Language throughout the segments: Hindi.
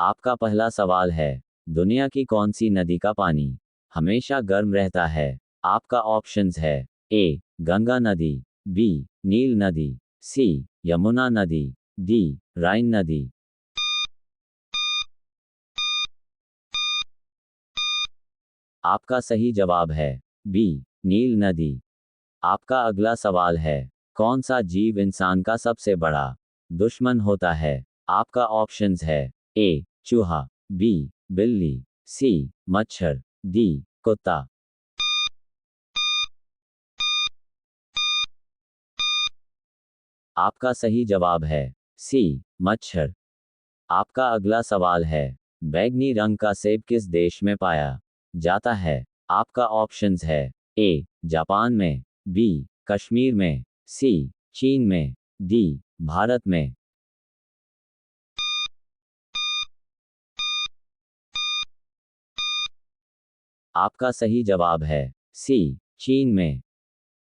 आपका पहला सवाल है, दुनिया की कौन सी नदी का पानी हमेशा गर्म रहता है? आपका ऑप्शंस है, ए गंगा नदी, बी नील नदी, सी यमुना नदी, डी राइन नदी। आपका सही जवाब है बी नील नदी। आपका अगला सवाल है, कौन सा जीव इंसान का सबसे बड़ा दुश्मन होता है? आपका ऑप्शंस है, ए चूहा, बी बिल्ली, सी मच्छर, डी कुत्ता। आपका सही जवाब है सी मच्छर। आपका अगला सवाल है, बैंगनी रंग का सेब किस देश में पाया जाता है? आपका ऑप्शंस है, ए जापान में, बी कश्मीर में, सी चीन में, डी भारत में। आपका सही जवाब है सी चीन में।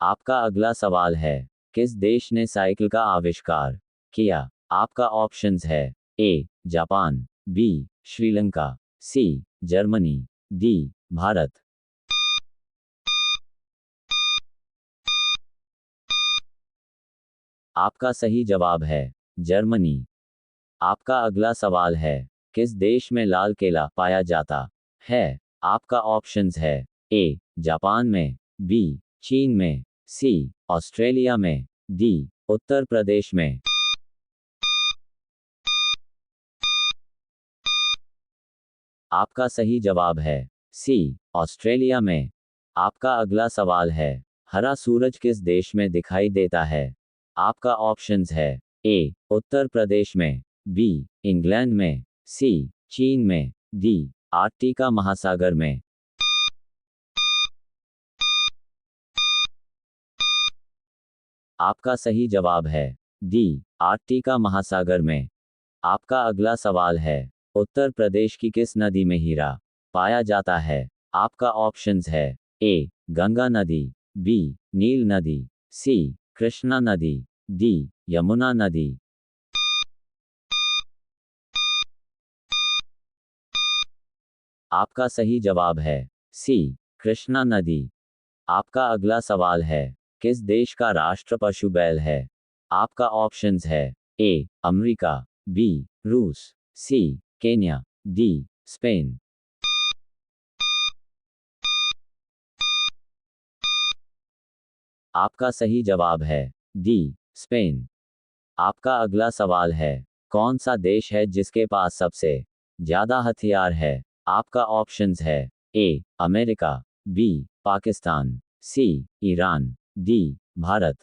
आपका अगला सवाल है, किस देश ने साइकिल का आविष्कार किया? आपका ऑप्शंस है, A Japan, B Sri Lanka, C Germany, D Bharat. आपका सही जवाब है जर्मनी। आपका अगला सवाल है, किस देश में लाल केला पाया जाता है? आपका ऑप्शंस है, ए जापान में, बी चीन में, सी ऑस्ट्रेलिया में, डी उत्तर प्रदेश में। आपका सही जवाब है सी ऑस्ट्रेलिया में। आपका अगला सवाल है, हरा सूरज किस देश में दिखाई देता है? आपका ऑप्शंस है, ए उत्तर प्रदेश में, बी इंग्लैंड में, सी चीन में, डी आर्कटिका महासागर में। आपका सही जवाब है डी आर्कटिका महासागर में। आपका अगला सवाल है, उत्तर प्रदेश की किस नदी में हीरा पाया जाता है? आपका ऑप्शंस है, ए गंगा नदी, बी नील नदी, सी कृष्णा नदी, डी यमुना नदी। आपका सही जवाब है सी कृष्णा नदी। आपका अगला सवाल है, किस देश का राष्ट्र पशु बैल है? आपका ऑप्शंस है, ए अमेरिका, बी रूस, सी केन्या, डी स्पेन। आपका सही जवाब है डी स्पेन। आपका अगला सवाल है, कौन सा देश है जिसके पास सबसे ज्यादा हथियार है? आपका ऑप्शंस है, A America, B Pakistan, C Iran, D Bharat.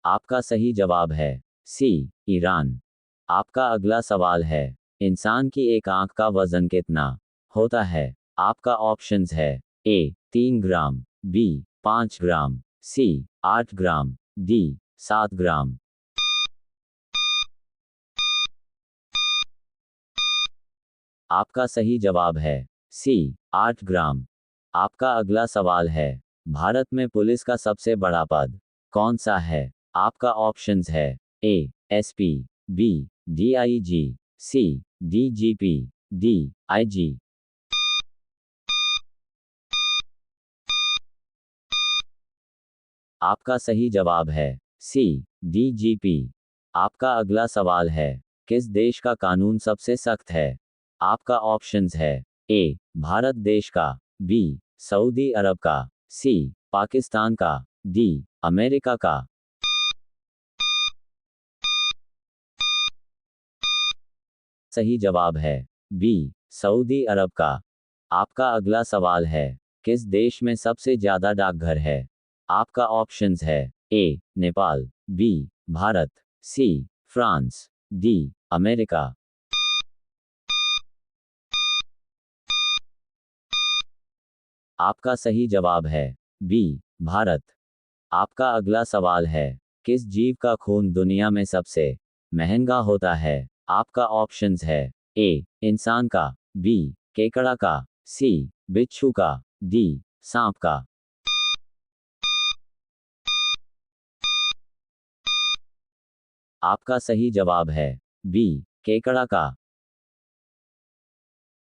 आपका सही जवाब है सी ईरान। आपका अगला सवाल है, इंसान की एक आंख का वजन कितना होता है? आपका ऑप्शंस है, ए 3 ग्राम, बी 5 ग्राम, सी 8 ग्राम, डी 7 ग्राम। आपका सही जवाब है सी 8 ग्राम। आपका अगला सवाल है, भारत में पुलिस का सबसे बड़ा पद कौन सा है? आपका ऑप्शंस है, ए एसपी, बी डीआईजी, सी डीजीपी, डी आईजी। आपका सही जवाब है सी डीजीपी। आपका अगला सवाल है, किस देश का कानून सबसे सख्त है? आपका ऑप्शंस है, ए भारत देश का, बी सऊदी अरब का, सी पाकिस्तान का, डी अमेरिका का। सही जवाब है बी सऊदी अरब का। आपका अगला सवाल है, किस देश में सबसे ज्यादा डाकघर है? आपका ऑप्शंस है, A Nepal, B Bharat, C France, D America. आपका सही जवाब है बी भारत। आपका अगला सवाल है, किस जीव का खून दुनिया में सबसे महंगा होता है? आपका ऑप्शंस है, ए इंसान का, बी केकड़ा का, सी बिच्छू का, डी सांप का। आपका सही जवाब है बी केकड़ा का।